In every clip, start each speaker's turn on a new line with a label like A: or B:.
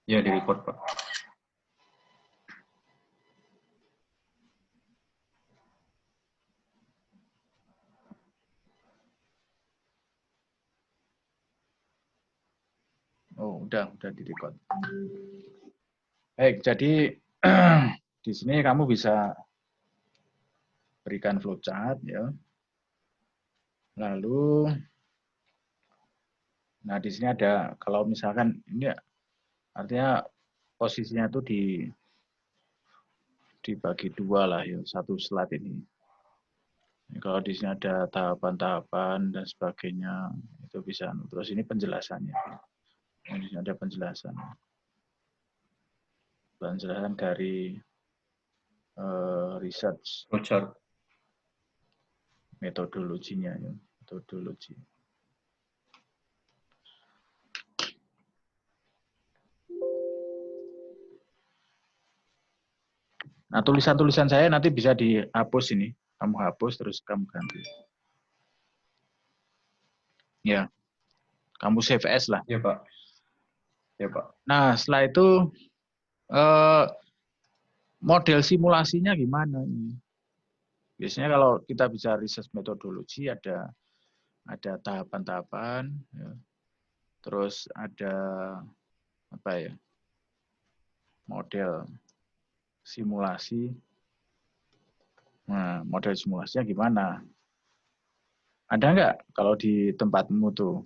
A: Ya, di record, Pak.
B: Oh, udah di-record. Baik, jadi di sini kamu bisa berikan flowchart ya. Lalu nah di sini ada kalau misalkan ini artinya posisinya tuh dibagi dua lah ya, satu slide ini. Kalau di sini ada tahapan-tahapan dan sebagainya, itu bisa. Terus ini penjelasannya. Di sini ada penjelasan. Penjelasan dari research
A: Flowchart.
B: metodologinya ya, metodologi. Nah, tulisan-tulisan saya nanti bisa dihapus ini. Kamu hapus terus kamu ganti. Ya, kamu save as lah.
A: Ya, Pak. Ya, Pak.
B: Nah, setelah itu model simulasinya gimana ini? Biasanya kalau kita bisa research metodologi ada tahapan-tahapan, ya. Terus ada apa ya? Model simulasi. Nah, model simulasinya gimana? Ada nggak kalau di tempatmu tuh?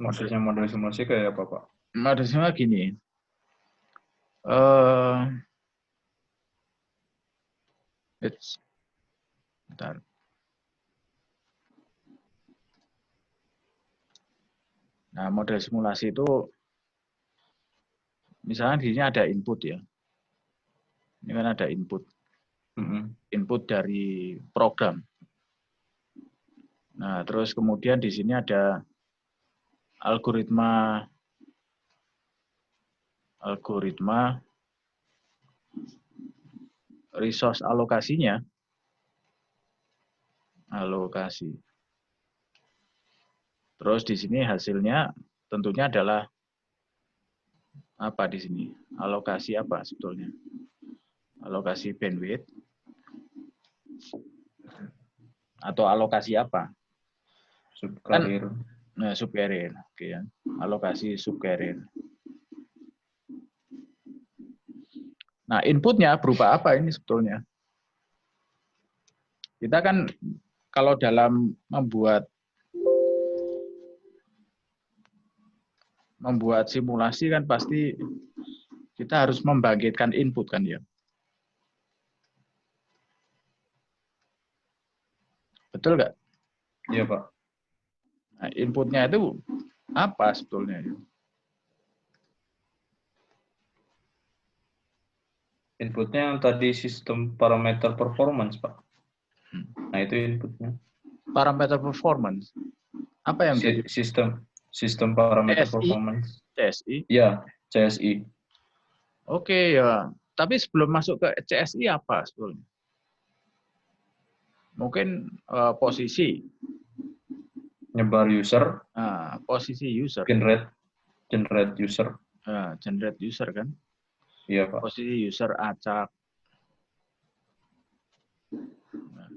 A: Maksudnya model simulasi kayak apa, Pak?
B: Model simulasi gini. Eh, bentar. Nah, model simulasi itu misalnya di sini ada input ya. Ini kan ada input. Input dari program. Nah, terus kemudian di sini ada algoritma resource alokasinya. Alokasi. Terus di sini hasilnya tentunya adalah apa di sini? Alokasi apa sebetulnya? Alokasi bandwidth atau alokasi apa?
A: Subkarir.
B: Kan nah, subcarrier, oke ya. Alokasi subcarrier. Nah, inputnya berupa apa ini sebetulnya? Kita kan kalau dalam membuat simulasi kan pasti kita harus membangkitkan input kan ya. Betul nggak?
A: Iya, Pak.
B: Nah, inputnya itu apa sebetulnya?
A: Inputnya yang tadi sistem parameter performance, Pak. Nah, itu inputnya.
B: Parameter performance. Apa yang menjadi
A: Sistem parameter
B: CSI?
A: performance.
B: CSI.
A: Ya, CSI.
B: Oke ya. Tapi sebelum masuk ke CSI apa sebetulnya? Mungkin posisi.
A: Nyebar user.
B: Nah, posisi user.
A: Generate user.
B: Nah, generate user kan.
A: Iya, Pak.
B: Posisi user acak. Nah,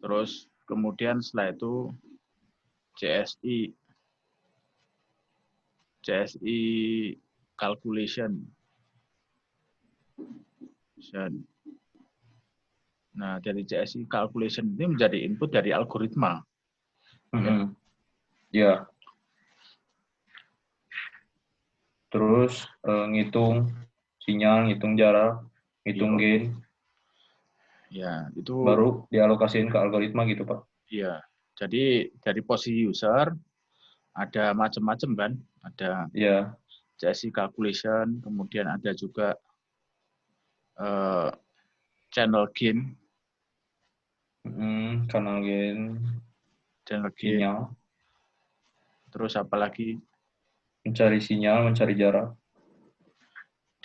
B: terus kemudian setelah itu CSI calculation. Nah, dari CSI calculation ini menjadi input dari algoritma.
A: Ya. Terus ngitung sinyal, ngitung jarak, ngitung gain.
B: Ya, itu
A: Baru dialokasiin ke algoritma gitu, Pak.
B: Iya. Jadi dari posisi user ada macam-macam kan? Ada
A: Iya.
B: CSI calculation, kemudian ada juga channel gain,
A: Channel gain, sinyal,
B: terus apalagi
A: mencari sinyal, mencari jarak,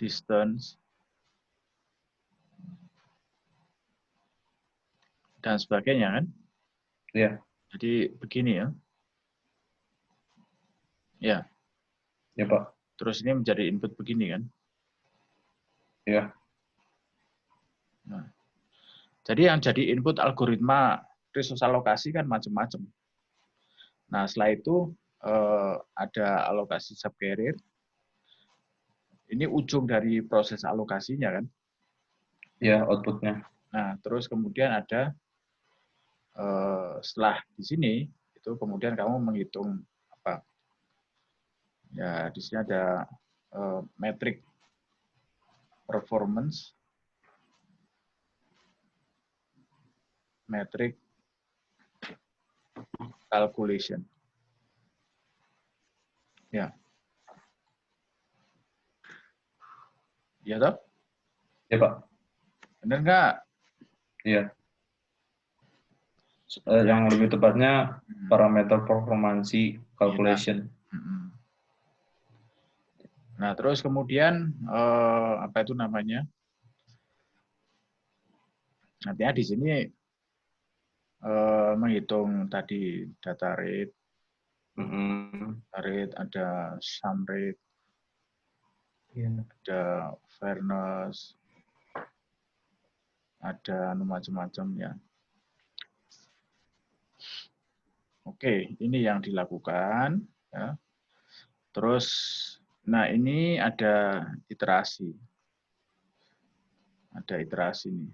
B: distance, dan sebagainya kan?
A: ya.
B: Jadi begini ya. Ya.
A: Ya, Pak.
B: Terus ini menjadi input begini kan.
A: Ya.
B: Nah, jadi yang jadi input algoritma resource alokasi kan macam-macam. Nah, setelah itu ada alokasi subcarrier. Ini ujung dari proses alokasinya kan.
A: Ya, outputnya.
B: Nah, terus kemudian ada setelah di sini itu kemudian kamu menghitung apa? Ya, di sini ada metrik performance, metrik calculation. Ya. Ya toh?
A: Ya, Pak.
B: Benar nggak?
A: Iya. Yang lebih tepatnya parameter performansi calculation.
B: Nah, terus kemudian apa itu namanya? Nantinya di sini menghitung tadi data rate, ada sum rate, ada fairness, ada macam-macam ya. Oke, ini yang dilakukan. Ya. Terus, nah ini ada iterasi. Ada iterasi nih.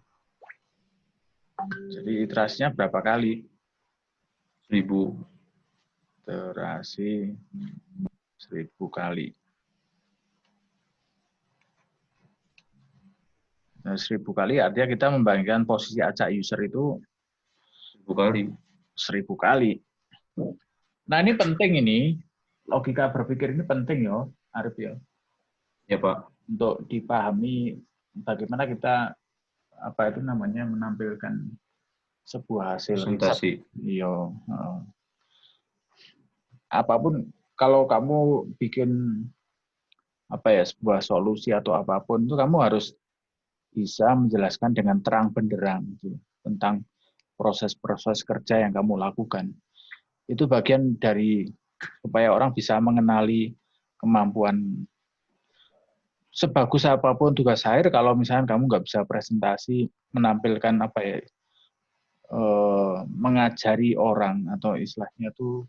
B: Jadi iterasinya berapa kali?
A: 1000.
B: Iterasi 1000 kali. Nah, 1000 kali artinya kita membandingkan posisi acak user itu
A: 1000 kali.
B: 1000 kali. Nah, ini penting ini. Logika berpikir ini penting ya, Arif ya.
A: Ya, Pak.
B: Untuk dipahami bagaimana kita apa itu namanya menampilkan sebuah hasil riset.
A: Presentasi.
B: Iya. Apapun kalau kamu bikin apa ya sebuah solusi atau apapun itu kamu harus bisa menjelaskan dengan terang benderang gitu, tentang proses-proses kerja yang kamu lakukan. Itu bagian dari supaya orang bisa mengenali kemampuan. Sebagus apapun tugas akhir, kalau misalnya kamu nggak bisa presentasi, menampilkan apa ya, mengajari orang atau istilahnya tuh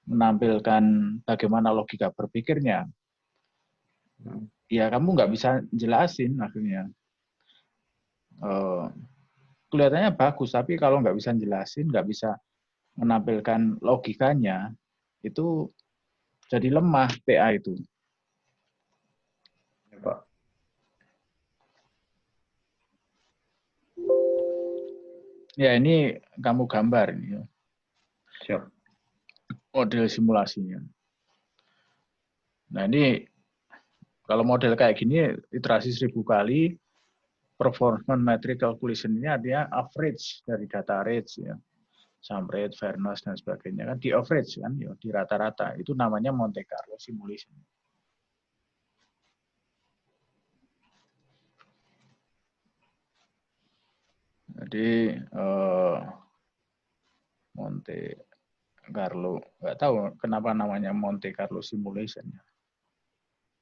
B: menampilkan bagaimana logika berpikirnya, ya kamu nggak bisa jelasin akhirnya. Kelihatannya bagus, tapi kalau nggak bisa jelasin, nggak bisa menampilkan logikanya, itu jadi lemah PA itu.
A: Ya, Pak.
B: Ya ini kamu gambar ini ya.
A: Siap.
B: Model simulasinya. Nah ini kalau model kayak gini iterasi 1000 kali, performance metric calculation ini artinya average dari data rates ya, sum rate, fairness dan sebagainya kan di average kan ya, di rata-rata itu namanya Monte Carlo simulation. Jadi Monte Carlo, nggak tahu kenapa namanya Monte Carlo simulation.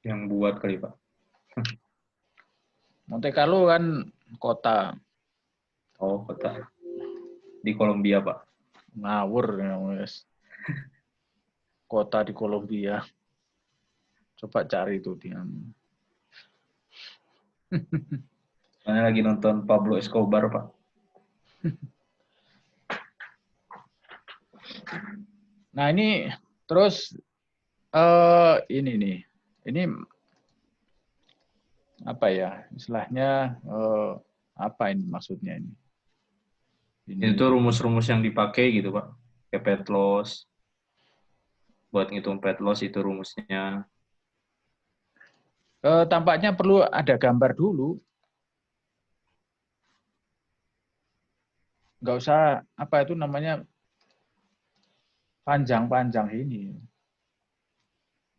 A: Yang buat kali, Pak.
B: Monte Carlo kan kota.
A: Oh, kota. Di Kolombia, Pak.
B: Ngawur ya, guys. Kota di Kolombia. Coba cari itu dia.
A: Soalnya lagi nonton Pablo Escobar, Pak.
B: Nah ini terus ini nih, ini apa ya istilahnya apa ini maksudnya ini?
A: Itu rumus-rumus yang dipakai gitu, Pak. Kayak pet loss. Buat ngitung pet loss itu rumusnya.
B: Tampaknya perlu ada gambar dulu. Nggak usah apa itu namanya panjang-panjang ini.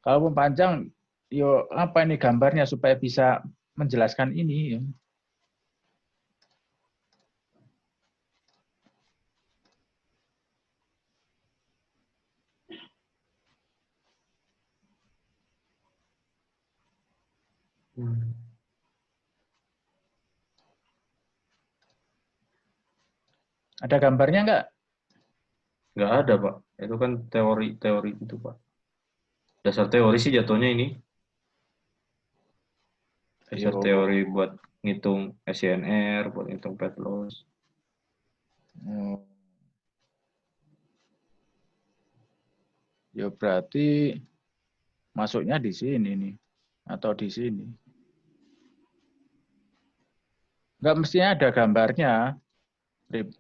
B: Kalaupun panjang, yo apa ini gambarnya supaya bisa menjelaskan ini. Ya. Ada gambarnya nggak?
A: Nggak ada, Pak. Itu kan teori-teori gitu, Pak. Dasar teori sih jatuhnya ini. Dasar
B: Yo,
A: teori buat ngitung SCNR, buat ngitung pet loss.
B: oh, ya berarti masuknya di sini nih atau di sini. Nggak mestinya ada gambarnya. Rip.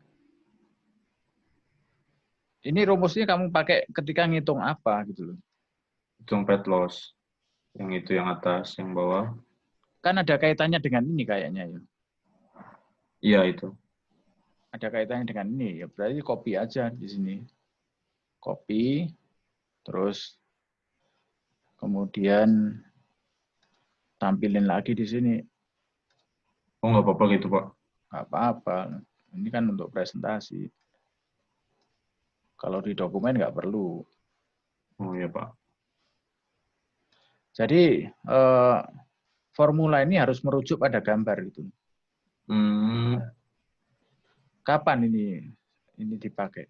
B: Ini rumusnya kamu pakai ketika ngitung apa gitu loh.
A: Hitung pet loss. Yang itu yang atas, yang bawah.
B: Kan ada kaitannya dengan ini kayaknya ya.
A: Iya itu.
B: Ada kaitannya dengan ini ya. Berarti copy aja di sini. Copy, terus kemudian tampilin lagi di sini.
A: Oh nggak apa-apa gitu, Pak.
B: Nggak apa-apa. Ini kan untuk presentasi. Kalau di dokumen nggak perlu.
A: Oh iya, Pak.
B: Jadi formula ini harus merujuk pada gambar gitu. Kapan ini dipakai?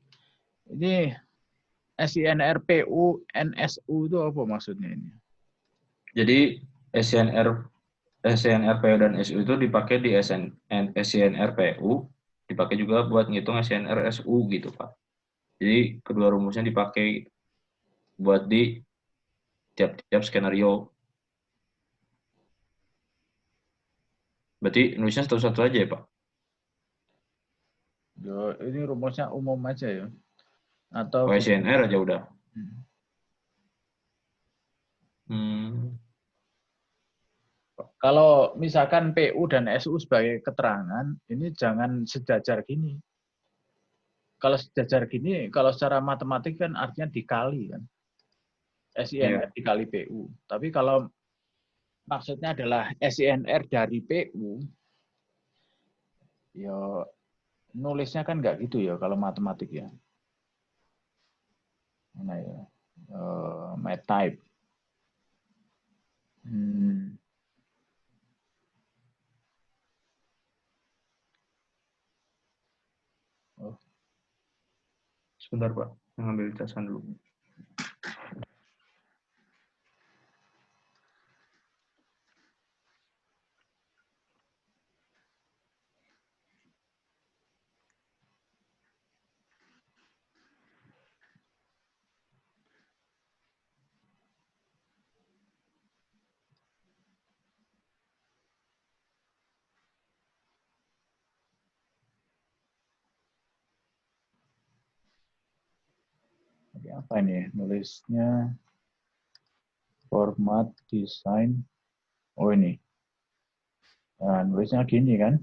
B: Ini SINRPU, NSU itu apa maksudnya ini?
A: Jadi SCNRPU dan SU itu dipakai di SCNRPU, dipakai juga buat ngitung SCNRSU gitu, Pak. Jadi kedua rumusnya dipakai buat di tiap-tiap skenario. Berarti nulisnya satu-satu aja ya, Pak?
B: Yo, ini rumusnya umum aja ya. Atau
A: Oh,
B: gini.
A: SCNR aja udah. Hmm.
B: Kalau misalkan PU dan SU sebagai keterangan, ini jangan sejajar gini. Kalau sejajar gini, kalau secara matematik kan artinya dikali kan. SINR
A: Iya.
B: dikali PU. Tapi kalau maksudnya adalah SINR dari PU, ya nulisnya kan nggak gitu ya kalau matematik ya. Mana ya? Math type. Oh,
A: Sebentar, Pak. Ngambil casan dulu.
B: tapi apa ini? Nulisnya format design. Oh ini. Nah, nulisnya gini kan.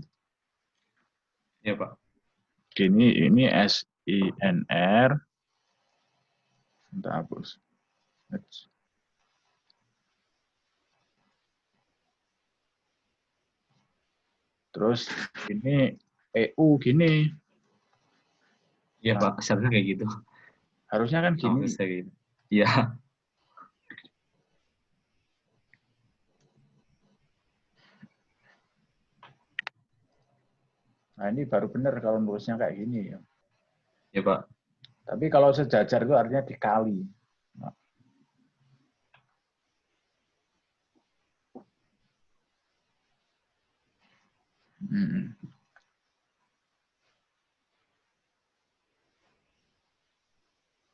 A: Iya, Pak.
B: Gini, ini SINR. Kita hapus. Terus ini EU gini.
A: Iya,
B: Nah,
A: Pak. Seharusnya kayak gitu.
B: harusnya kan
A: Oh,
B: gini.
A: bisa gitu. Iya.
B: Nah, ini baru benar kalau nulisnya kayak gini ya.
A: Iya, Pak.
B: Tapi kalau sejajar itu artinya dikali. Nah,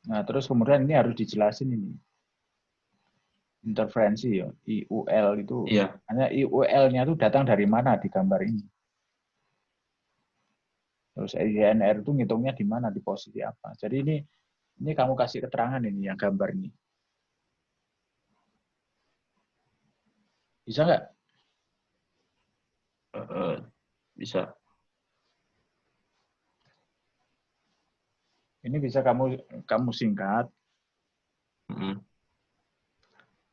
B: nah, terus kemudian ini harus dijelasin ini. Interferensi ya, IUL itu.
A: Iya.
B: Hanya IUL-nya itu datang dari mana di gambar ini. Terus INR itu ngitungnya di mana, di posisi apa. Jadi ini kamu kasih keterangan ini yang gambar ini. Bisa nggak?
A: Bisa.
B: Ini bisa kamu singkat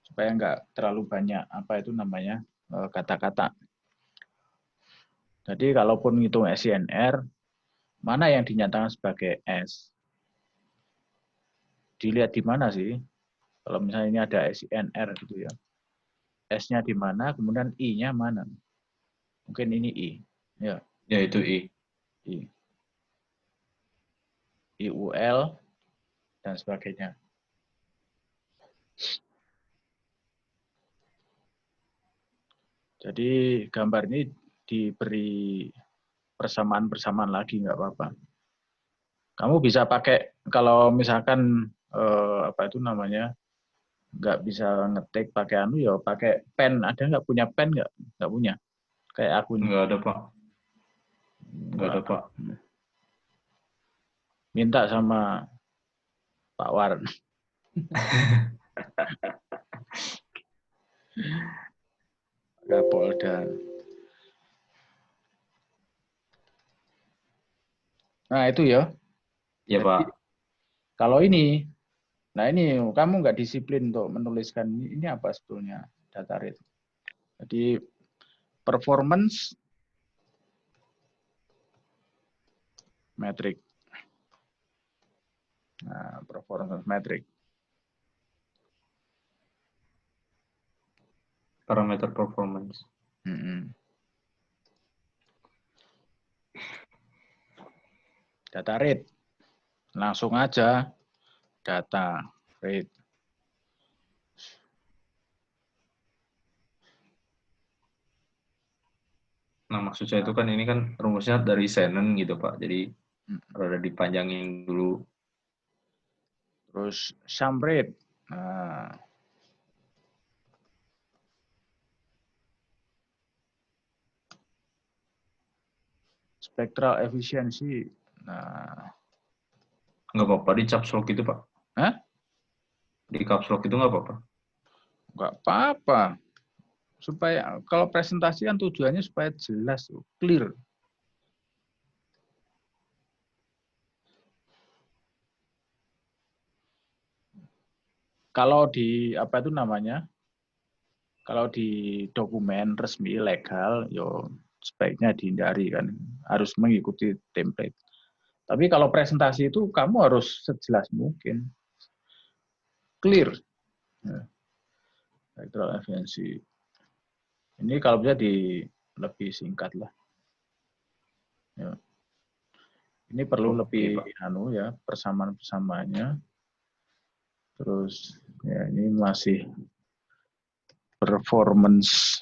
B: supaya nggak terlalu banyak apa itu namanya kata-kata. Jadi kalaupun ngitung SINR, mana yang dinyatakan sebagai S? Dilihat di mana sih? Kalau misalnya ini ada SINR gitu ya. S-nya di mana, kemudian I-nya mana. Mungkin ini I. Ya,
A: Ya, itu I.
B: I. IUL, dan sebagainya. Jadi gambar ini diberi persamaan-persamaan lagi, nggak apa-apa. Kamu bisa pakai, kalau misalkan, apa itu namanya, nggak bisa ngetik pakai anu, ya pakai pen. Ada nggak punya pen nggak? Nggak punya. Kayak aku ini.
A: Nggak ada, Pak. Nggak ada, Pak.
B: Minta sama Pak War. Kapolda. Nah itu ya.
A: Ya,
B: Jadi
A: Pak.
B: kalau ini, nah ini kamu nggak disiplin untuk menuliskan ini apa sebetulnya data rate. Jadi performance metric. Nah, performance metric.
A: Parameter performance.
B: Data rate. Langsung aja data rate.
A: Nah, maksud saya itu kan ini kan rumusnya dari Shannon gitu, Pak. Jadi rada dipanjangin dulu.
B: Terus sum rate. Nah, spectral efficiency. Nah,
A: Nggak apa-apa di caps lock itu, Pak.
B: hah?
A: Di caps lock itu nggak apa-apa.
B: Nggak apa-apa. Supaya kalau presentasi kan tujuannya supaya jelas, clear. Kalau di apa itu namanya? Kalau di dokumen resmi legal, yo sebaiknya dihindari kan, harus mengikuti template. Tapi kalau presentasi itu kamu harus sejelas mungkin, clear. Spectral efficiency. Ini kalau bisa lebih singkat lah. Ya. Ini perlu lebih ya persamaan-persamaannya. Terus ya ini masih performance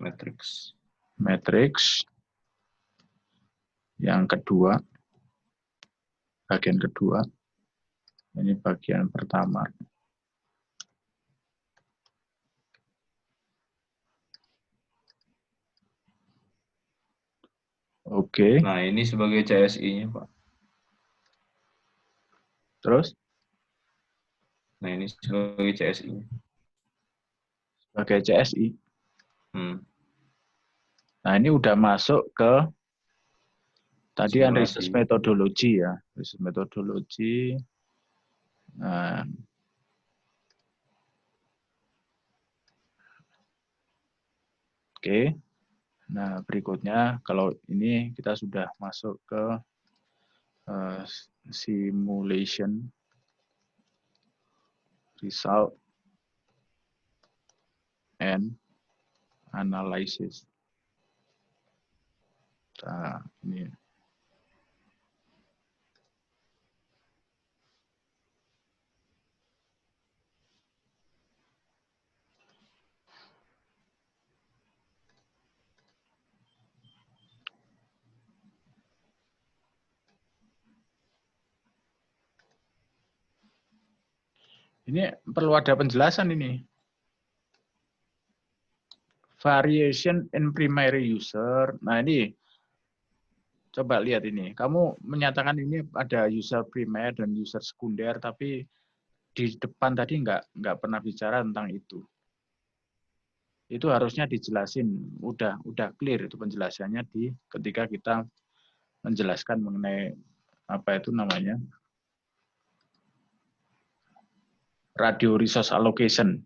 B: matrix yang kedua, bagian kedua. Ini bagian pertama. Oke.
A: Nah, ini sebagai CSI-nya, Pak.
B: Terus?
A: Nah, ini sebagai CSI-nya.
B: Sebagai CSI. Nah, ini udah masuk ke tadi kan research methodology ya. Research methodology. Nah, oke. Nah, berikutnya kalau ini kita sudah masuk ke simulation result and analysis. Nah, ini. Ini perlu ada penjelasan ini. Variation in primary user. Nah, ini coba lihat ini. Kamu menyatakan ini ada user primer dan user sekunder, tapi di depan tadi nggak pernah bicara tentang itu. Itu harusnya dijelasin. Udah clear itu penjelasannya ketika kita menjelaskan mengenai apa itu namanya radio resource allocation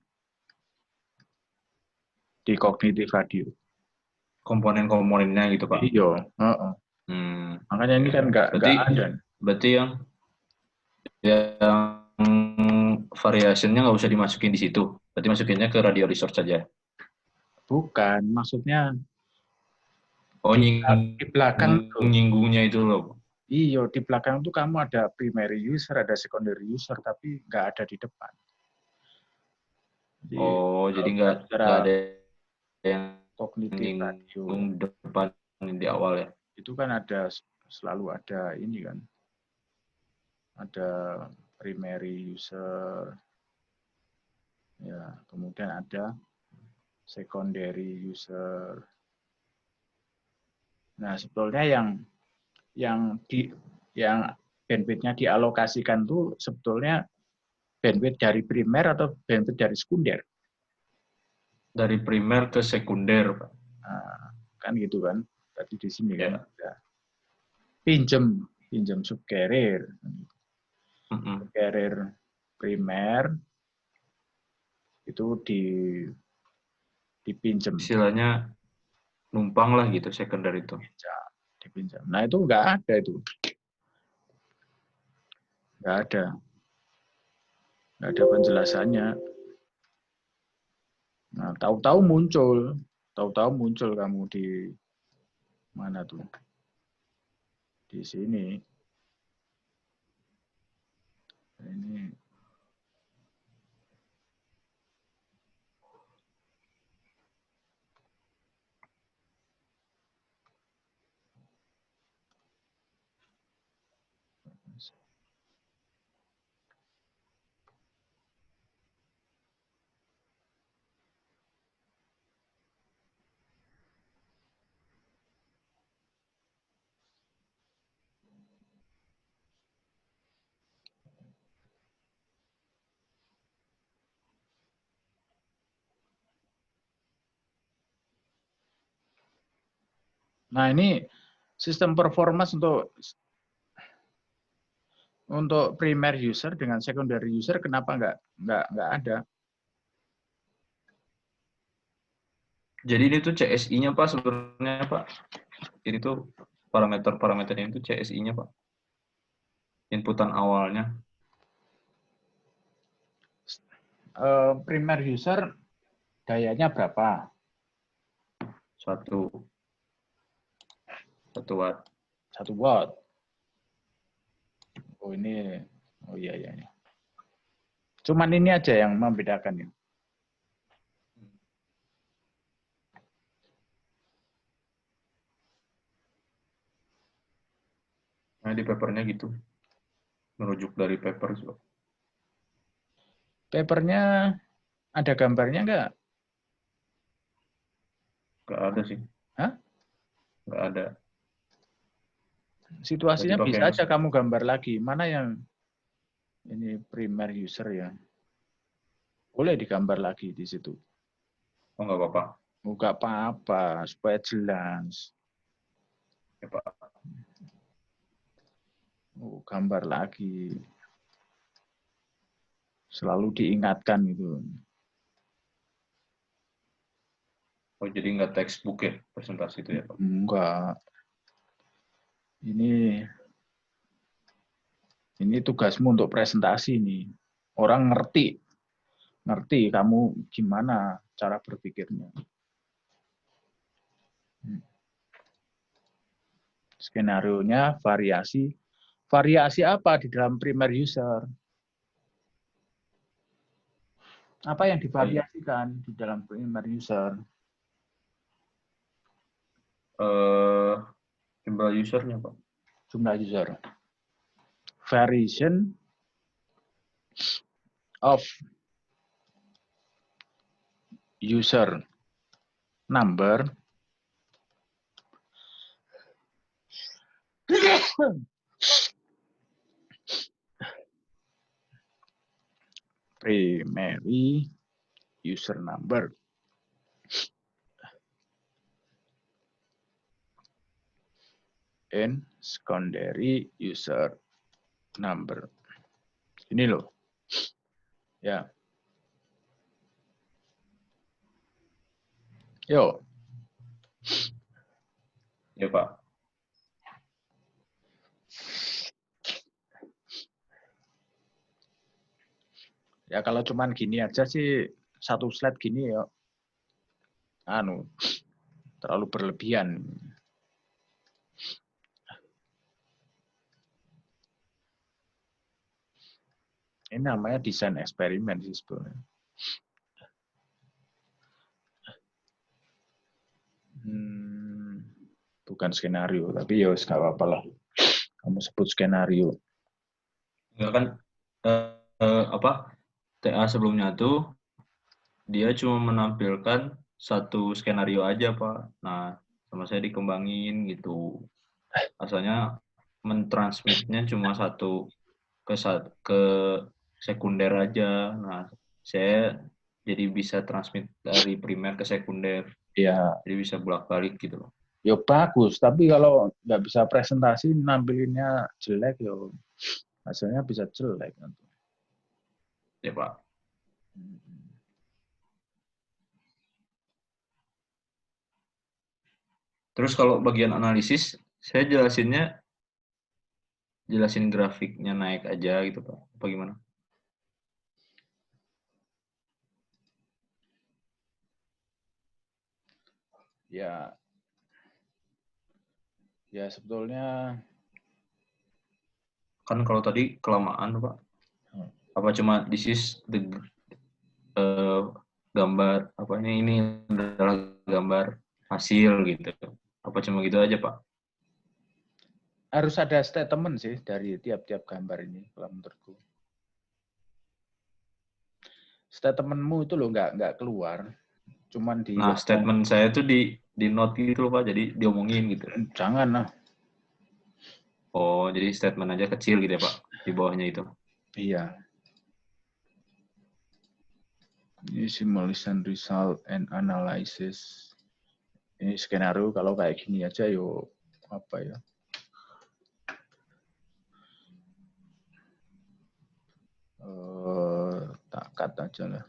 B: di cognitive radio.
A: Komponen-komponennya gitu, Pak.
B: Iya. Makanya ini kan nggak ada.
A: Berarti yang variationnya nggak usah dimasukin di situ. Berarti masukinnya ke radio resource saja.
B: Bukan, maksudnya
A: Oh,
B: di belakang tuh.
A: nyinggungnya itu loh.
B: Iya, di belakang tuh kamu ada primary user, ada secondary user, tapi nggak ada di depan. Jadi,
A: Oh, jadi
B: kalau kita bicara
A: nggak ada yang
B: kognitif radio,
A: nyinggung depan di awal ya.
B: itu kan ada selalu ada ini kan, ada primary user, ya, kemudian ada secondary user. Nah, sebetulnya yang bandwidth-nya dialokasikan tuh sebetulnya bandwidth dari primer atau bandwidth dari sekunder.
A: Dari primer ke sekunder, Pak.
B: Nah, kan gitu kan. Tadi di sini kan
A: Ya.
B: ada pinjam subcarrier. Subcarrier primer itu dipinjam.
A: Istilahnya numpang lah gitu sekunder itu.
B: Dipinjam. Nah, itu nggak ada itu. Nggak ada. Nggak ada penjelasannya. Nah, tahu-tahu muncul kamu di mana tuh? Di sini. Ini Nah, ini sistem performance untuk primer user dengan secondary user kenapa nggak ada?
A: Jadi ini tuh CSI-nya Pak sebenarnya Pak. Ini tuh parameternya itu CSI-nya Pak. Inputan awalnya.
B: Primer user dayanya berapa?
A: 1 watt.
B: 1 watt. Oh ini, oh iya iya. Cuman ini aja yang membedakan ya.
A: Nah di papernya gitu. Merujuk dari paper.
B: Papernya ada gambarnya nggak?
A: Nggak ada sih.
B: Hah?
A: Nggak ada.
B: Situasinya
A: Berarti pakai
B: bisa aja kamu gambar lagi. Mana yang ini primer user ya? Boleh digambar lagi di situ.
A: Oh nggak apa-apa.
B: Nggak apa-apa, supaya jelas.
A: Ya Pak.
B: Oh, gambar lagi. Selalu diingatkan itu.
A: Oh jadi nggak textbook ya presentasi itu ya Pak?
B: Enggak. Ini tugasmu untuk presentasi nih. Orang ngerti kamu gimana cara berpikirnya. Skenarionya variasi. Variasi apa di dalam primer user? Apa yang divariasikan di dalam primer user?
A: Jumlah usernya Pak.
B: Jumlah user. Variation of user number primary user number and secondary user number. Ini loh. Ya. Yuk.
A: Ya Pak.
B: Ya kalau cuman gini aja sih satu slide gini ya, terlalu berlebihan. Ini namanya desain eksperimen sih sebenarnya. Bukan skenario, tapi ya nggak apa-apa lah. Kamu sebut skenario.
A: Enggak kan TA sebelumnya tuh dia cuma menampilkan satu skenario aja, Pak. Nah, sama saya dikembangin gitu. Asalnya mentransmitnya cuma satu ke sekunder aja. Nah, saya jadi bisa transmit dari primer ke sekunder.
B: Ya,
A: Jadi bisa bolak-balik gitu loh.
B: ya bagus. Tapi kalau nggak bisa presentasi, nampilinnya jelek, ya hasilnya bisa jelek.
A: Ya, Pak. Terus kalau bagian analisis, saya jelasin grafiknya naik aja gitu, Pak. Apa gimana?
B: Ya sebetulnya
A: Kan kalau tadi kelamaan, Pak. Apa cuma this is the gambar, apanya ini adalah gambar hasil gitu. Apa cuma gitu aja, Pak?
B: harus ada statement sih dari tiap-tiap gambar ini kalau menurutku. Statementmu itu loh nggak keluar, cuman di
A: Nah, statement saya tuh di note gitu loh, Pak. Jadi diomongin gitu.
B: Jangan lah.
A: Oh, jadi statement aja kecil gitu ya, Pak, di bawahnya itu.
B: Iya. Ini simulation result and analysis. Ini skenario kalau kayak gini aja yo apa ya? Tak cut aja lah.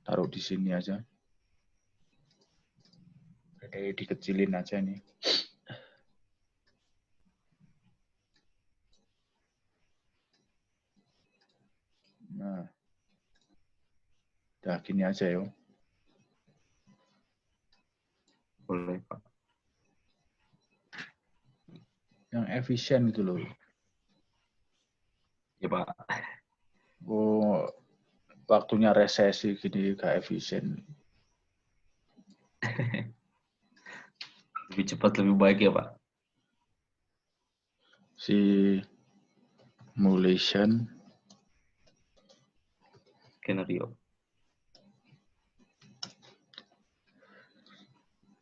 B: Taruh di sini aja. Dikecilin aja nih. Nah, udah gini aja yo.
A: Boleh, Pak.
B: Yang efisien gitu loh.
A: Ya, Pak.
B: Oh, waktunya resesi gini gak efisien.
A: Lebih cepat, lebih baik ya, Pak.
B: Simulation
A: Skenario.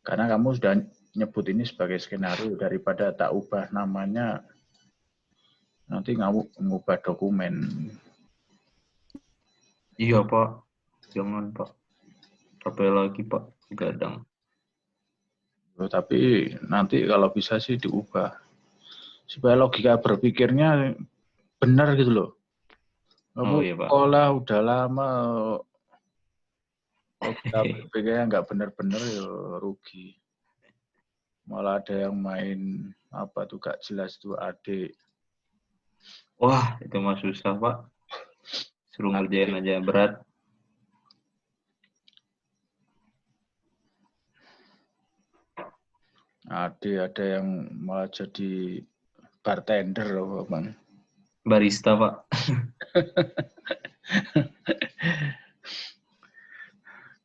B: Karena kamu sudah nyebut ini sebagai skenario, daripada tak ubah namanya, nanti kamu mengubah dokumen.
A: Iya, Pak. Jangan, Pak. Capek lagi, Pak. Gadang.
B: Tapi nanti kalau bisa sih diubah. Supaya logika berpikirnya benar gitu loh.
A: Oh,
B: Kamu
A: iya, Pak.
B: sekolah udah lama, logika berpikirnya nggak benar-benar, ya rugi. Malah ada yang main apa tuh gak jelas tuh adik.
A: Wah, itu mah susah, Pak. Suruh ngerjain aja berat.
B: Ada yang malah jadi bartender loh, Bang.
A: Barista, Pak.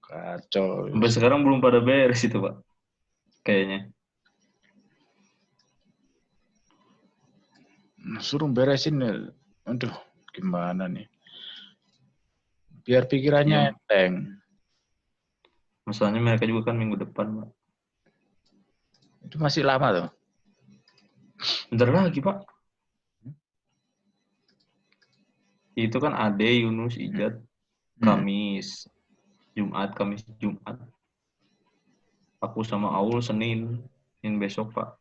B: Kacau.
A: Sampai sekarang belum pada beres itu, Pak. Kayaknya.
B: Suruh beresin, aduh gimana nih. Biar pikirannya
A: Iya.
B: enteng.
A: Masalahnya mereka juga kan minggu depan, Pak.
B: Itu masih lama tuh.
A: Bentar lagi, Pak. Itu kan Ade, Yunus, Ijat, Kamis, Jumat. Aku sama Aul Senin besok, Pak.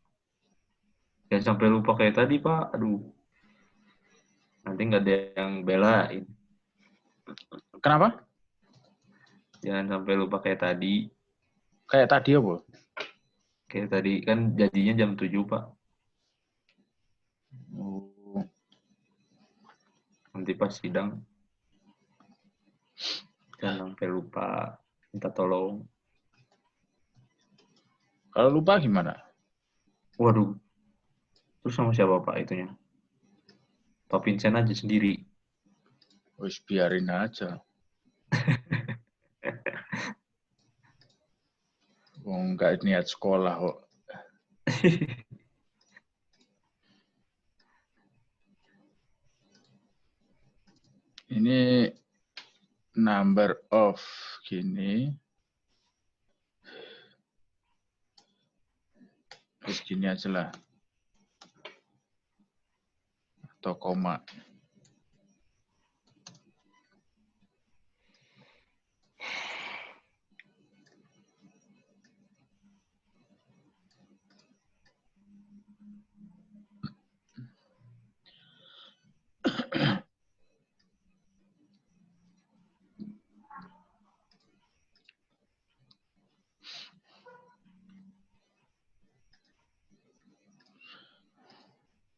A: Jangan sampai lupa kayak tadi, Pak. Aduh. Nanti nggak ada yang belain.
B: Kenapa?
A: Jangan sampai lupa kayak tadi.
B: Kayak tadi apa?
A: Kayak tadi kan jadinya jam 7, Pak.
B: Oh.
A: Nanti pas sidang. Jangan sampai lupa, minta tolong.
B: Kalau lupa gimana?
A: Waduh, terus sama siapa Pak itunya? Pak Vincent aja sendiri.
B: Wis biarin aja. Wong nggak niat sekolah kok. Ini number of gini. Terus gini aja lah. Atau koma.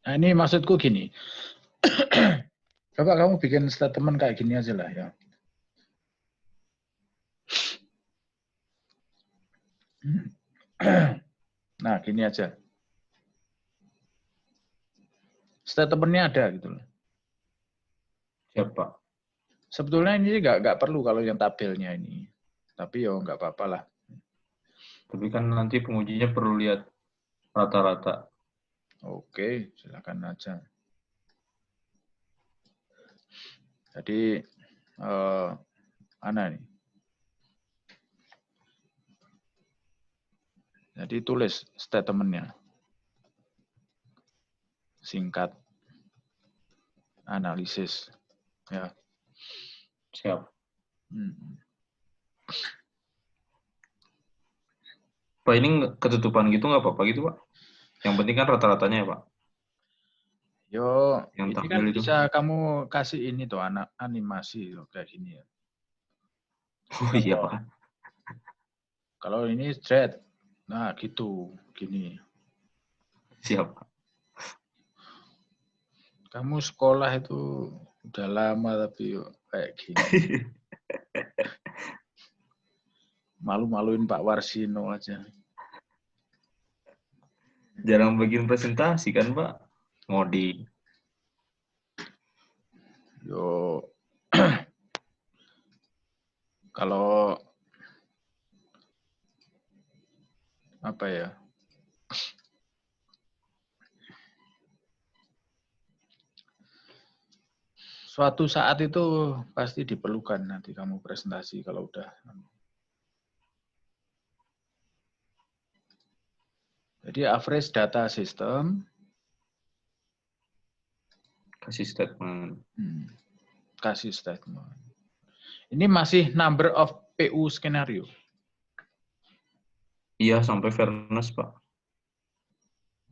B: Nah, ini maksudku gini. Coba kamu bikin statement kayak gini aja lah ya. Nah, gini aja. Statementnya ada gitu loh.
A: Siapa?
B: Sebetulnya ini nggak perlu kalau yang tabelnya ini. Tapi ya nggak apa-apa lah.
A: Tapi kan nanti pengujinya perlu lihat rata-rata.
B: Oke, silakan aja. Jadi, mana nih? Jadi tulis statementnya. Singkat. Analisis. Ya.
A: Siap. Pak ini ketutupan gitu nggak apa-apa gitu Pak? Yang penting kan rata-ratanya ya Pak?
B: Yo,
A: Yang
B: ini kan
A: tabel itu.
B: bisa kamu kasih ini tuh anak animasi loh, kayak gini ya.
A: Oh iya Pak.
B: Kalau ini thread, nah gitu, gini.
A: Siap Pak.
B: Kamu sekolah itu udah lama tapi yuk, kayak gini. Malu-maluin Pak Warsino aja.
A: Jarang bikin presentasi kan Pak? Ngoding.
B: Yo, kalau apa ya? Suatu saat itu pasti diperlukan nanti kamu presentasi kalau udah. Jadi average data system.
A: Kasih statement.
B: Kasih statement. Ini masih number of PU skenario.
A: Iya sampai fairness Pak.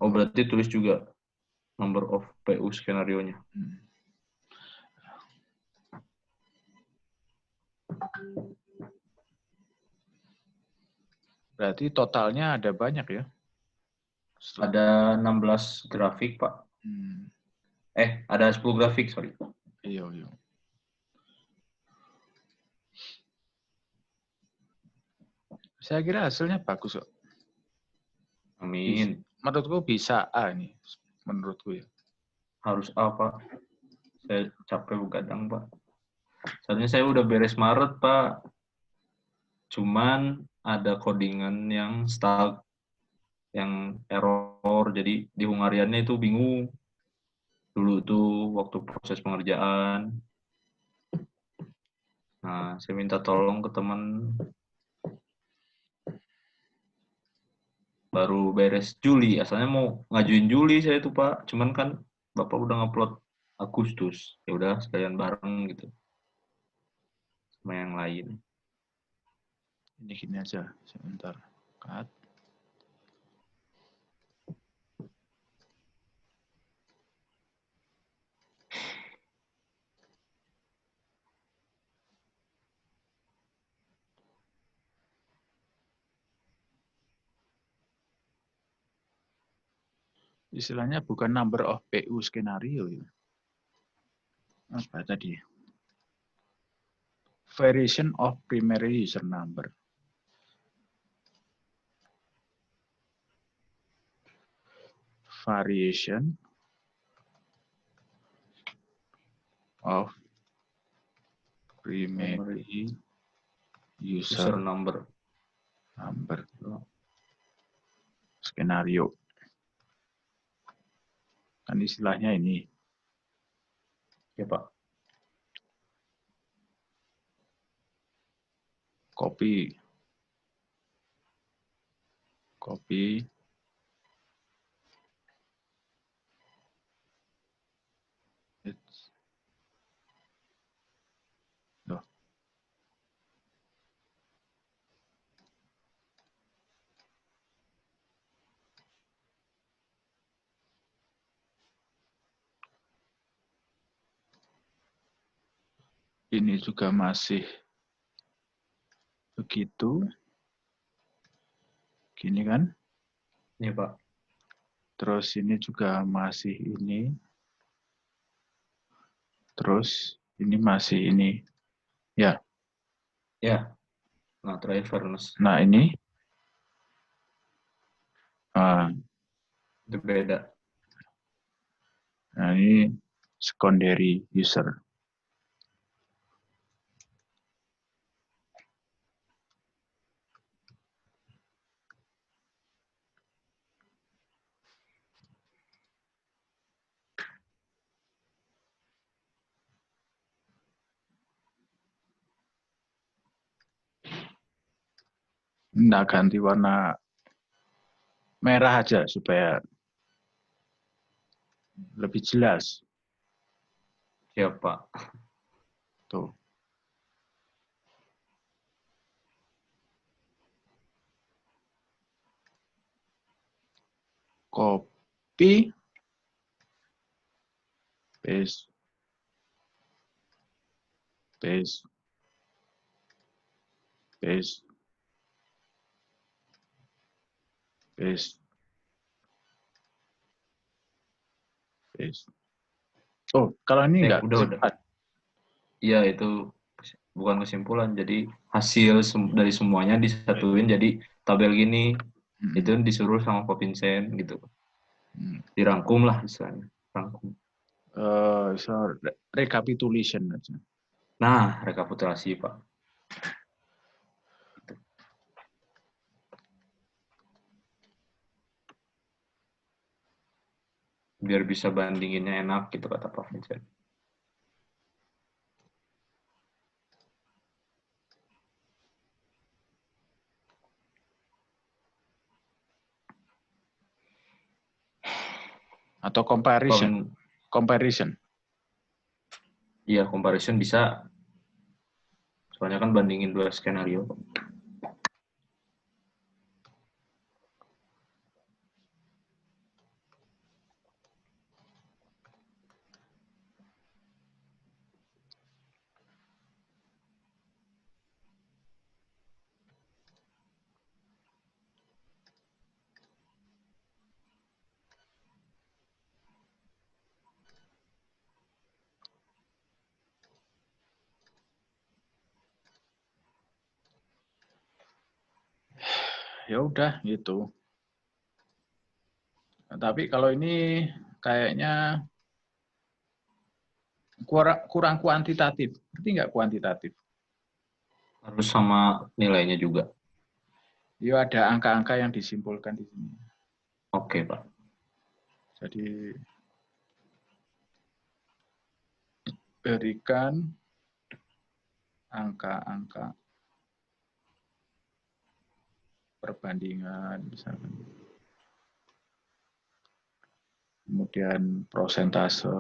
A: Oh berarti tulis juga number of PU skenario-nya.
B: Berarti totalnya ada banyak ya?
A: Ada 16 grafik Pak. Ada 10 grafik, sorry.
B: Iya. Saya kira hasilnya bagus kok.
A: Amin.
B: Menurutku bisa A nih, menurutku ya.
A: Harus A Pak. Saya capek begadang Pak. Soalnya saya udah beres Maret Pak. Cuman ada codingan yang stuck, yang error. Jadi di Hungariannya itu bingung. Dulu tuh waktu proses pengerjaan. Nah, saya minta tolong ke teman. Baru beres Juli. Asalnya mau ngajuin Juli saya tuh Pak. Cuman kan Bapak udah ngupload Agustus. Ya udah sekalian bareng gitu. Sama yang lain.
B: Ini gini aja, sebentar. Cut. Istilahnya bukan number of PU skenario ya. Apa tadi? variation of primary user number. Variation of primary user
A: number.
B: Skenario. Kan istilahnya ini.
A: Ya, Pak.
B: Copy. Loh. Ini juga masih begitu. Gini kan?
A: Iya, Pak.
B: Terus ini juga masih ini. Terus ini masih ini. Ya.
A: Ya. Nah, drivers.
B: Nah, ini.
A: Itu beda.
B: Nah, ini secondary user. Nah, ganti warna merah aja supaya lebih jelas.
A: Siap, Pak.
B: Tuh. Copy. Paste. Paste. Paste. Paste. Paste. Oh, kalau ini enggak
A: Udah. Iya, itu bukan kesimpulan. Jadi hasil dari semuanya disatuin jadi tabel gini. Itu disuruh sama Pak Vincent gitu. Dirangkum lah misalnya. Rangkum.
B: So, recapitulation aja.
A: Nah, rekapitulasi, Pak. Biar bisa bandinginnya enak gitu kata Pak Vincent.
B: Atau comparison. Comparison.
A: Iya, comparison bisa. Soalnya kan bandingin dua skenario.
B: Ya udah gitu. Nah, tapi kalau ini kayaknya kurang kuantitatif. Ngerti nggak kuantitatif?
A: Harus sama nilainya juga.
B: Ya ada angka-angka yang disimpulkan di sini.
A: Oke, Pak.
B: Jadi berikan angka-angka perbandingan misalkan. Kemudian prosentase.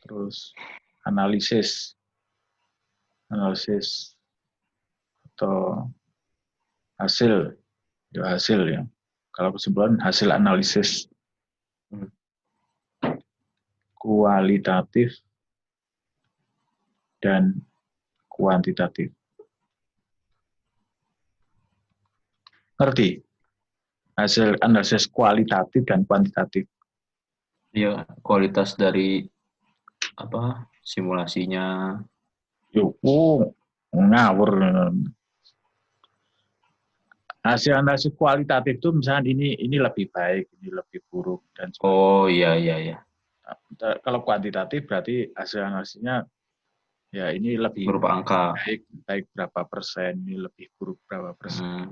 B: Terus analisis atau hasil ya. Kalau kesimpulan hasil analisis kualitatif dan kuantitatif. Ngerti? Hasil analisis kualitatif dan kuantitatif.
A: Iya, kualitas dari apa simulasinya.
B: Yuku ngawur. Hasil-hasil kualitatif itu misalnya ini lebih baik, ini lebih buruk dan sebagainya.
A: Oh iya iya iya.
B: Kalau kuantitatif berarti hasilnya ya ini lebih
A: Berupa angka.
B: baik berapa persen, ini lebih buruk berapa persen.
A: Hmm,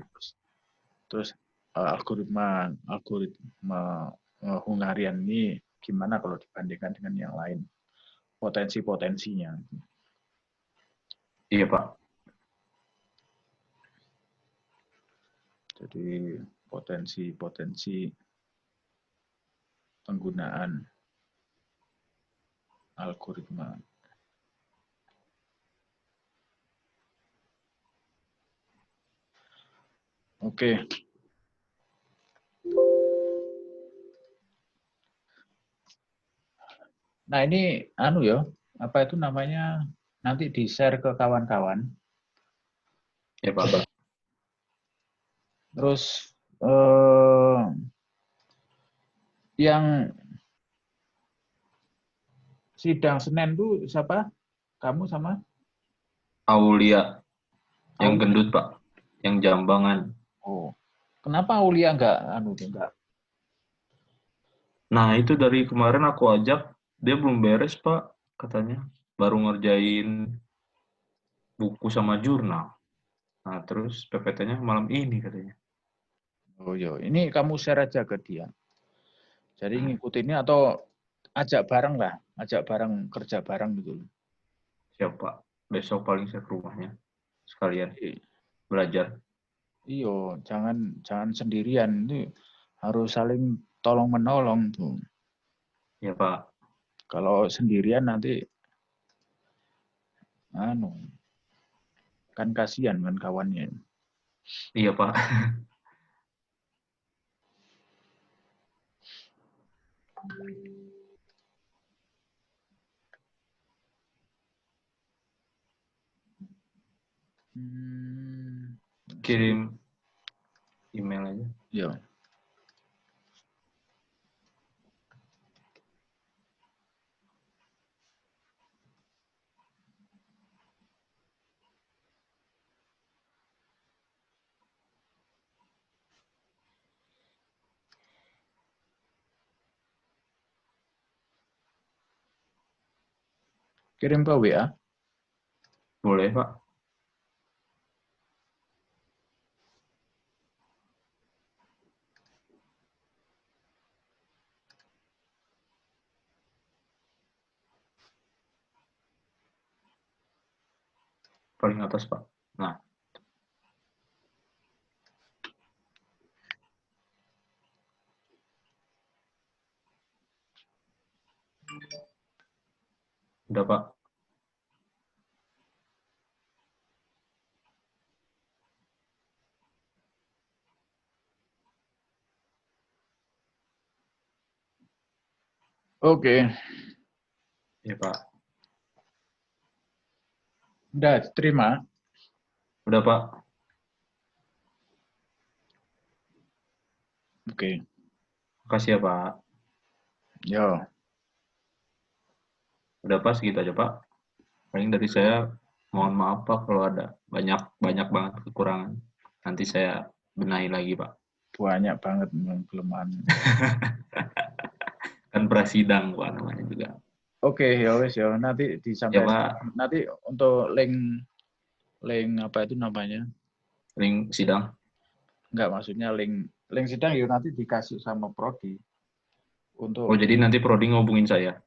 B: Terus algoritma Hungarian ini gimana kalau dibandingkan dengan yang lain, potensi-potensinya.
A: iya Pak.
B: Jadi potensi-potensi penggunaan algoritma. Oke. Nah ini ya, apa itu namanya, nanti di-share ke kawan-kawan.
A: Iya Pak.
B: Terus yang sidang Senin tuh siapa? Kamu sama
A: Aulia yang
B: Aulia?
A: gendut Pak, yang jambangan.
B: Oh, kenapa Aulia enggak?
A: Nah itu dari kemarin aku ajak, dia belum beres Pak, katanya. Baru ngerjain buku sama jurnal. Nah terus PPT-nya malam ini katanya.
B: Oh iya, ini kamu share aja ke dia. Jadi
A: Hmm,
B: ngikutinnya atau ajak bareng kerja bareng gitu.
A: siap Pak. Besok paling saya ke rumahnya sekalian
B: Iya,
A: belajar.
B: iyo, jangan jangan sendirian, itu harus saling tolong menolong tuh.
A: Ya Pak.
B: Kalau sendirian nanti anu kan kasihan kan kawannya.
A: Iya Pak.
B: Hmm,
A: Kirim email aja.
B: ya. Kirim ke WA.
A: Boleh Pak. Paling atas Pak. Nah, udah Pak.
B: Oke,
A: Ya Pak.
B: udah terima.
A: Udah Pak.
B: Oke,
A: Makasih ya Pak.
B: yo.
A: Udah pas gitu aja Pak. Paling dari saya mohon maaf Pak kalau ada banyak banget kekurangan. Nanti saya benahi lagi Pak.
B: Banyak banget memang kelemahan.
A: Kan prasidang Pak namanya juga.
B: Oke, ya wes ya. Nanti
A: Ya
B: disampaikan.
A: Pak,
B: Nanti untuk link link apa itu namanya?
A: link sidang.
B: Enggak, maksudnya link sidang ya nanti dikasih sama prodi
A: Oh
B: untuk
A: jadi nanti Prodi ngobungin saya.